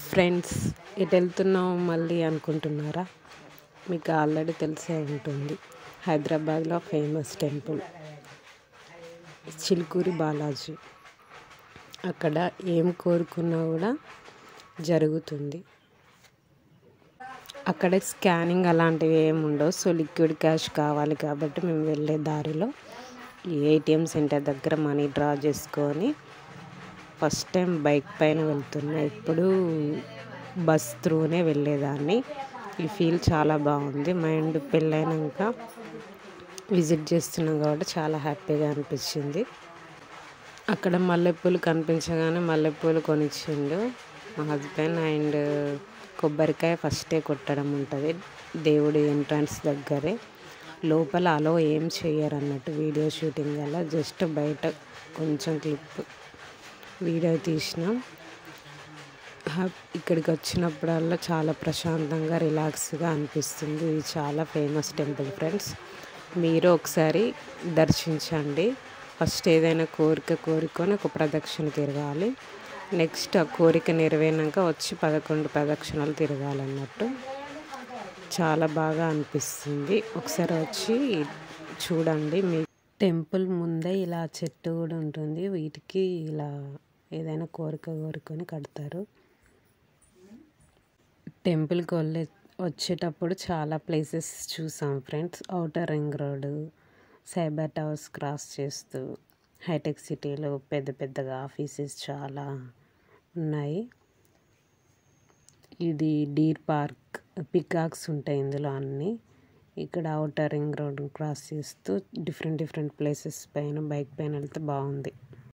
Friends, ఎటు వెళ్తున్నాం మళ్ళీ అనుకుంటున్నారా? మీకు ఆల్రెడీ తెలిసే ఉంటుంది. హైదరాబాద్లో ఫేమస్ టెంపుల్ చిలుకూరి బాలాజీ. అక్కడ ఏం కోరుకున్నా కూడా జరుగుతుంది. అక్కడ స్కానింగ్ అలాంటివి ఏమి ఉండవు. సో లిక్విడ్ క్యాష్ కావాలి కాబట్టి మేము వెళ్ళే దారిలో ఈ ఏటీఎం సెంటర్ దగ్గర మనీ డ్రా చేసుకొని ఫస్ట్ టైం బైక్ పైన వెళ్తున్నా. ఇప్పుడు బస్ త్రూనే వెళ్ళేదాన్ని. ఈ ఫీల్ చాలా బాగుంది. మైండ్ పెళ్ళైనాక విజిట్ చేస్తున్నాం కాబట్టి చాలా హ్యాపీగా అనిపించింది. అక్కడ మల్లెపూలు కనిపించగానే మల్లెపూలు కొనిచ్చిండు మా హస్బెండ్. అండ్ కొబ్బరికాయ ఫస్టే కొట్టడం ఉంటుంది దేవుడి ఎంట్రన్స్ దగ్గరే. లోపల అలో ఏం చెయ్యరు అన్నట్టు వీడియో షూటింగ్ వల్ల. జస్ట్ బయట కొంచెం క్లిప్ వీడియో తీసినాం. ఇక్కడికి వచ్చినప్పుడల్లా చాలా ప్రశాంతంగా రిలాక్స్గా అనిపిస్తుంది. ఇది చాలా ఫేమస్ టెంపుల్ ఫ్రెండ్స్. మీరు ఒకసారి దర్శించండి. ఫస్ట్ ఏదైనా కోరుకొని ఒక ప్రదక్షిణ తిరగాలి. నెక్స్ట్ ఆ కోరిక నెరవేరినాక వచ్చి 11 ప్రదక్షిణలు తిరగాలన్నట్టు. చాలా బాగా అనిపిస్తుంది. ఒకసారి వచ్చి చూడండి. మీ టెంపుల్ ముందే ఇలా చెట్టు కూడా ఉంటుంది. వీటికి ఇలా ఏదైనా కోరుకొని కడతారు. టెంపుల్కి వచ్చేటప్పుడు చాలా ప్లేసెస్ చూసాం friends. Outer ring road, cyber towers cross చేస్తూ హైటెక్ సిటీలో పెద్దగా ఆఫీసెస్ చాలా ఉన్నాయి. ఇది డీర్ పార్క్, పికాక్స్ ఉంటాయి ఇందులో అన్నీ. ఇక్కడ ఔటర్ రింగ్ రోడ్ క్రాస్ చేస్తూ డిఫరెంట్ ప్లేసెస్ పైన బైక్ పైన వెళ్తే బాగుంది.